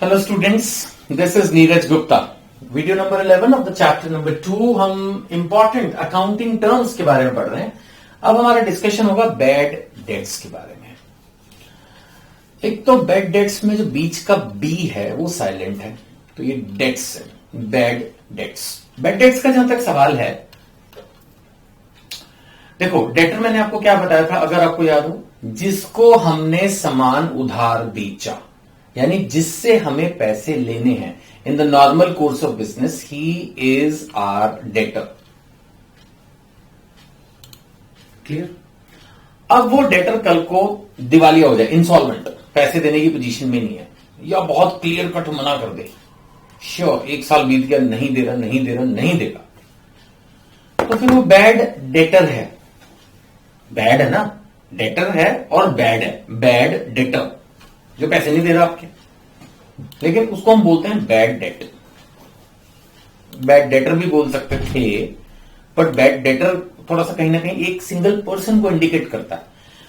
Hello students, this is Neeraj Gupta. Video number 11 of the chapter number 2 हम important accounting terms के बारे में पढ़ रहे हैं। अब हमारा डिस्कशन होगा बैड डेट्स के बारे में। एक तो बैड डेट्स में जो बीच का बी है वो साइलेंट है, तो ये डेट्स है, बैड डेट्स। बैड डेट्स का जहां तक सवाल है, देखो डेटर मैंने आपको क्या बताया था, अगर आपको याद हो, जिसको हमने सामान उधार बेचा, यानी जिससे हमें पैसे लेने हैं। In the normal course of business he is our debtor. Clear? अब वो डेटर कल को दिवालिया हो जाए, इंसॉल्वेंट, पैसे देने की पोजीशन में नहीं है, या बहुत क्लियर कट मना कर दे, श्योर 1 साल बीत गया, नहीं दे रहा, नहीं देगा, तो फिर वो बैड डेटर है। बैड है ना, डेटर है और बैड है, बैड डेटर जो पैसे नहीं दे रहा आपके, लेकिन उसको हम बोलते हैं बैड डेट। बैड डेटर भी बोल सकते थे, बट बैड डेटर थोड़ा सा कहीं ना कहीं एक सिंगल पर्सन को इंडिकेट करता है।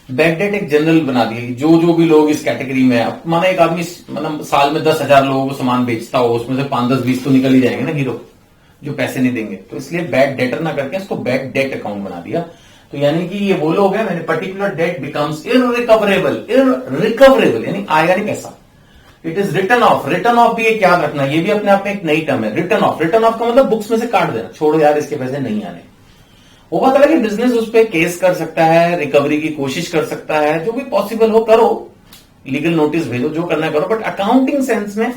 बैड डेट एक जनरल बना दिया, जो भी लोग इस कैटेगरी में है। माना एक आदमी मतलब साल में 10,000 लोगों को सामान बेचता हो, उसमें से 5, 10, 20 तो निकल ही जाएंगे ना हीरो, जो पैसे नहीं देंगे। तो इसलिए बैड डेटर ना करके इसको बैड डेट अकाउंट बना दिया। तो यानी कि ये वो लोग हैं, मैंने पर्टिकुलर डेट बिकम्स इररिकवरेबल यानी आएगा नहीं पैसा। It is return of. Return of भी एक याद रखना, ये भी अपने आप में एक नई टर्म है, रिटर्न ऑफ। रिटर्न ऑफ का मतलब बुक्स में से काट देना, छोड़ो यार इसके पैसे नहीं आने। वो पता लगे बिजनेस उस पर केस कर सकता है, रिकवरी की कोशिश कर सकता है, जो भी पॉसिबल हो करो, लीगल नोटिस भेजो, जो करना करो, बट अकाउंटिंग सेंस में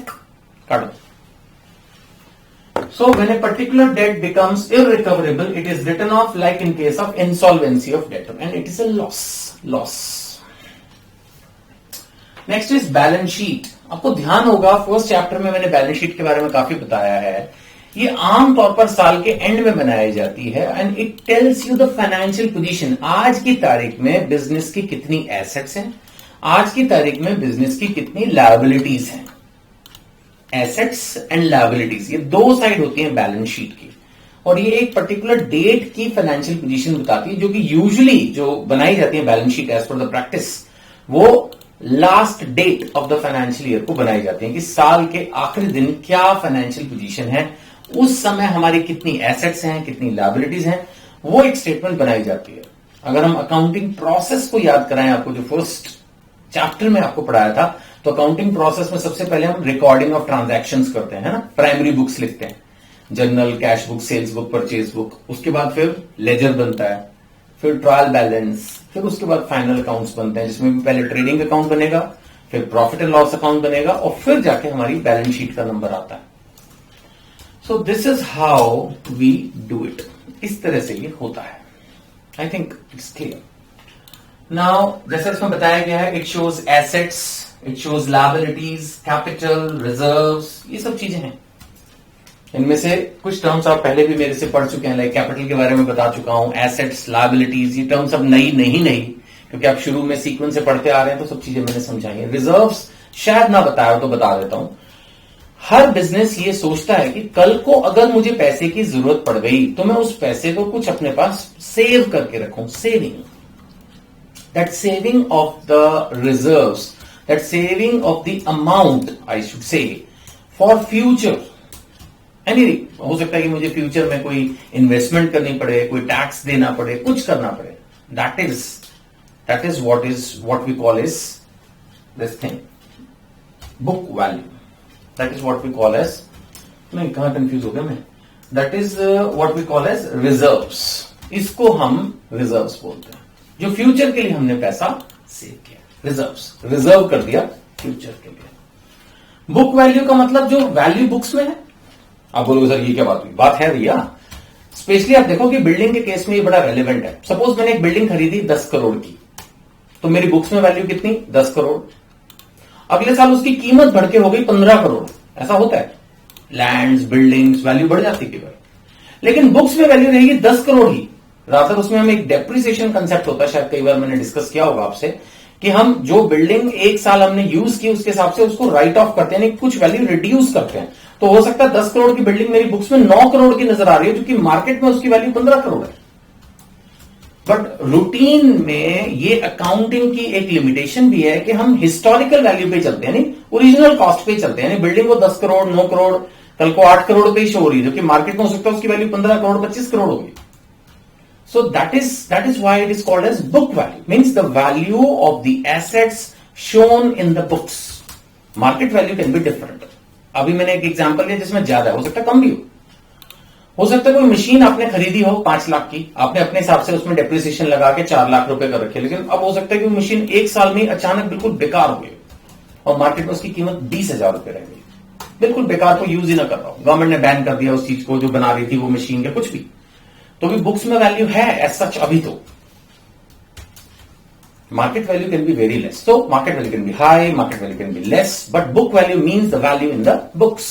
काटो। So when a particular debt becomes irrecoverable, it is written off like in case of insolvency of debtor, and it is a loss. Next is balance sheet. आपको ध्यान होगा first chapter में मैंने balance sheet के बारे में काफी बताया है। ये आमतौर पर साल के एंड में बनाई जाती है, and it tells you the financial position. आज की तारीख में बिजनेस की कितनी एसेट्स हैं, आज की तारीख में बिजनेस की कितनी लायबिलिटीज हैं। एसेट्स एंड लायबिलिटीज, ये दो साइड होती हैं बैलेंस शीट की, और ये एक पर्टिकुलर डेट की फाइनेंशियल पोजीशन बताती है, जो कि यूजुअली जो बनाई जाती है balance sheet as per the practice, वो last date of the financial year को बनाई जाती है, कि साल के आखिरी दिन क्या फाइनेंशियल पोजीशन है, उस समय हमारी कितनी एसेट्स हैं, कितनी लायबिलिटीज हैं, वो एक स्टेटमेंट बनाई जाती है। अगर हम अकाउंटिंग प्रोसेस को याद कराएं आपको, जो फर्स्ट चैप्टर में आपको पढ़ाया था, तो अकाउंटिंग प्रोसेस में सबसे पहले हम रिकॉर्डिंग ऑफ ट्रांजैक्शंस करते हैं, है ना, प्राइमरी बुक्स लिखते हैं, journal, cash book, sales book, purchase book. उसके बाद फिर लेजर बनता है, फिर ट्रायल बैलेंस, फिर उसके बाद फाइनल अकाउंट्स बनते हैं, जिसमें पहले ट्रेडिंग अकाउंट बनेगा, फिर प्रॉफिट एंड लॉस अकाउंट बनेगा, और फिर जाके हमारी बैलेंस शीट का नंबर आता है। So this is how we do it. इस तरह से ये होता है। I think it's clear now. जैसे इसमें बताया गया है, it shows assets, it shows liabilities, capital, reserves, ये सब चीजें हैं। इनमें से कुछ टर्म्स आप पहले भी मेरे से पढ़ चुके हैं, लाइक कैपिटल के बारे में बता चुका हूं, एसेट्स, लायबिलिटीज, ये टर्म्स अब नई नहीं, क्योंकि आप शुरू में सीक्वेंस से पढ़ते आ रहे हैं, तो सब चीजें मैंने समझाई है। रिजर्व्स शायद ना बताया हो तो बता देता हूं। हर बिजनेस ये सोचता है कि कल को अगर मुझे पैसे की जरूरत पड़ गई तो मैं उस पैसे को कुछ अपने पास सेव करके रखूं। Saving, that saving of the reserves, that saving of the amount, I should say, for future. हो सकता है कि मुझे फ्यूचर में कोई इन्वेस्टमेंट करनी पड़े, कोई टैक्स देना पड़े, कुछ करना पड़े। That is what we call is this thing, book value. That is what we call as, नहीं कहां कंफ्यूज हो गया मैं, that is what we call as reserves. इसको हम रिजर्व्स बोलते हैं, जो फ्यूचर के लिए हमने पैसा सेव किया। रिजर्व कर दिया फ्यूचर के लिए। बुक वैल्यू का मतलब जो वैल्यू बुक्स में है। आप बोलोगे सर ये क्या बात हुई? बात है भैया, स्पेशली आप देखो कि बिल्डिंग के केस में ये बड़ा रेलेवेंट है। सपोज मैंने एक बिल्डिंग खरीदी 10 करोड़ की, तो मेरी बुक्स में वैल्यू कितनी? 10 करोड़। अगले साल उसकी कीमत बढ़ के हो गई 15 करोड़। ऐसा होता है, लैंड्स, बिल्डिंग्स, वैल्यू बढ़ जाती है कई बार, लेकिन बुक्स में वैल्यू रहेगी 10 करोड़ ही। रादर उसमें हम एक डेप्रिसिएशन कंसेप्ट होता है, शायद कई बार मैंने डिस्कस किया होगा आपसे, कि हम जो बिल्डिंग 1 साल हमने यूज की उसके हिसाब से उसको राइट ऑफ करते हैं, कुछ वैल्यू रिड्यूस करते हैं। तो हो सकता है 10 करोड़ की बिल्डिंग मेरी बुक्स में 9 करोड़ की नजर आ रही है, क्योंकि मार्केट में उसकी वैल्यू 15 करोड़ है। बट रूटीन में ये अकाउंटिंग की एक लिमिटेशन भी है कि हम हिस्टोरिकल वैल्यू पे चलते हैं, यानी ओरिजिनल कॉस्ट पे चलते हैं। यानी बिल्डिंग को 10 करोड़ 9 करोड़ कल को 8 करोड़ पे ही शो हो रही है, जबकि मार्केट में हो सकता है उसकी वैल्यू 15 करोड़ 25 करोड़ होगी। So that is why it is called as book value, means the value of the assets shown in the books. Market value can be different. अभी मैंने एक एग्जांपल लिया जिसमें ज्यादा हो सकता है कम भी हो सकता है कोई मशीन आपने खरीदी हो 5 लाख की, आपने अपने हिसाब से उसमें डेप्रिसिएशन लगा के 4 लाख रुपए कर रखे, लेकिन अब हो सकता है कि वो मशीन 1 साल में अचानक बिल्कुल बेकार हो गई और मार्केट में उसकी कीमत 20,000 रुपए रह गई, बिल्कुल बेकार, को यूज ही ना कर रहा हो, गवर्नमेंट ने बैन कर दिया उस चीज को जो बना रही थी वो मशीन या कुछ भी, तो भी बुक्स में वैल्यू है एज सच अभी तो। Market value can be very less, so market value can be high, market value can be less, but book value means the value in the books.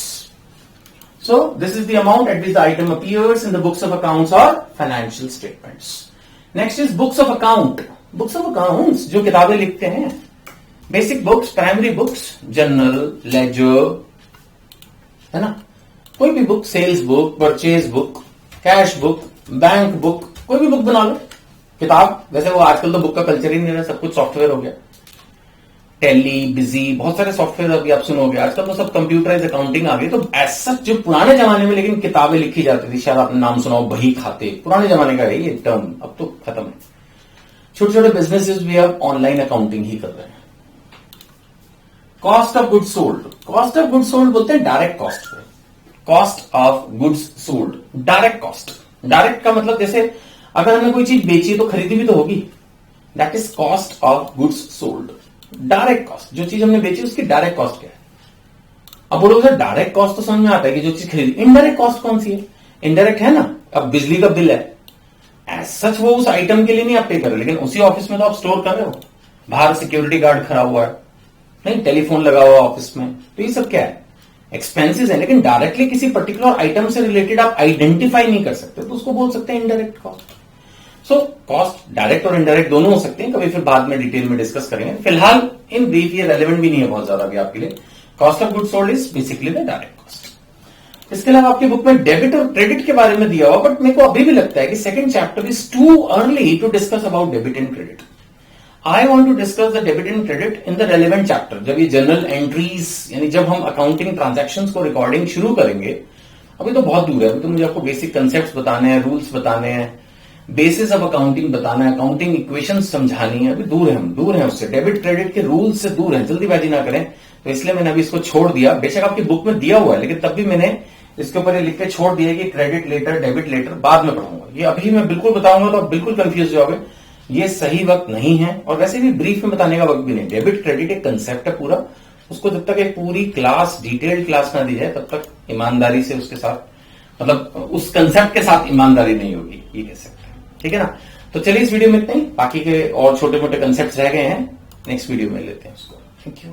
So this is the amount at which the item appears in the books of accounts or financial statements. Next is books of account. Books of accounts जो किताबें लिखते हैं, basic books, primary books, journal, ledger, है ना, कोई भी book, sales book, purchase book, cash book, bank book, कोई भी बुक बना लो, किताब। वैसे वो आजकल तो बुक का कल्चर ही नहीं रहा, सब कुछ सॉफ्टवेयर हो गया, टेली, बिजी, बहुत सारे सॉफ्टवेयर अभी आप सुनोगे, आजकल तो सब कंप्यूटराइज अकाउंटिंग आ गई। तो ऐसा जो पुराने जमाने में लेकिन किताबें लिखी जाती थी, शायद आपने नाम सुना हो, बही खाते, पुराने जमाने का है ये टर्म, अब तो खत्म है। छोटे छोटे बिजनेसेस भी अब ऑनलाइन अकाउंटिंग ही कर रहे हैं। Cost of goods sold, cost of goods sold बोलते हैं डायरेक्ट कॉस्ट को, cost of goods sold, direct cost. Direct का मतलब जैसे अगर हमने कोई चीज बेची तो खरीदी भी तो होगी, that is cost of goods sold. Direct cost, जो चीज हमने बेची उसकी डायरेक्ट कॉस्ट क्या है। अब बोलोगे सर डायरेक्ट कॉस्ट तो समझ में आता है कि जो चीज खरीदी, इनडायरेक्ट कॉस्ट कौन सी है? इनडायरेक्ट है ना, अब बिजली का बिल है, एज सच वो उस आइटम के लिए नहीं आप पे कर रहे, लेकिन उसी ऑफिस में तो आप स्टोर कर रहे हो, बाहर सिक्योरिटी गार्ड खड़ा हुआ है, नहीं टेलीफोन लगा हुआ ऑफिस में, तो ये सब क्या है? एक्सपेंसेस है, लेकिन डायरेक्टली किसी पर्टिकुलर आइटम से रिलेटेड आप आइडेंटिफाई नहीं कर सकते, तो उसको बोल सकते हैं indirect cost. So cost direct और इनडायरेक्ट दोनों हो सकते हैं, कभी फिर बाद में डिटेल में डिस्कस करेंगे। फिलहाल इन ब्रीफ ये रेलेवेंट भी नहीं है बहुत ज्यादा अभी आपके लिए। Cost of goods sold is basically the direct cost. इसके अलावा आपकी बुक में डेबिट और क्रेडिट के बारे में दिया हुआ, बट मेरे को अभी भी लगता है कि second chapter is too early to discuss about debit and credit. I want to discuss the debit and credit in the relevant chapter, जब ये जनरल एंट्रीज, यानी जब हम अकाउंटिंग ट्रांजैक्शंस को रिकॉर्डिंग शुरू करेंगे। अभी तो बहुत दूर है, अभी तो मुझे आपको बेसिक कंसेप्ट बताने हैं, रूल्स बताने हैं, बेसिस ऑफ अकाउंटिंग बताना है, अकाउंटिंग इक्वेशन समझानी है, अभी दूर है, हम दूर हैं उससे, डेबिट क्रेडिट के रूल्स से दूर है, जल्दीबाजी ना करें। तो इसलिए मैंने अभी इसको छोड़ दिया, बेशक आपकी बुक में दिया हुआ है, लेकिन तब भी मैंने इसके ऊपर ये लिख के छोड़ दिया कि क्रेडिट लेटर, डेबिट लेटर बाद में पढ़ूंगा। ये अभी मैं बिल्कुल बताऊंगा तो आप बिल्कुल कंफ्यूज जाओगे, ये सही वक्त नहीं है, और वैसे भी ब्रीफ में बताने का वक्त भी नहीं। डेबिट क्रेडिट एक कंसेप्ट है पूरा, उसको जब तक एक पूरी क्लास, डिटेल्ड क्लास ना दी जाए, तब तक ईमानदारी से उसके साथ, मतलब उस कंसेप्ट के साथ ईमानदारी नहीं होगी, ये कह सकते हैं, ठीक है ना। तो चलिए इस वीडियो में इतना ही, बाकी के और छोटे मोटे कंसेप्ट रह गए हैं, नेक्स्ट वीडियो में लेते हैं उसको। Thank you.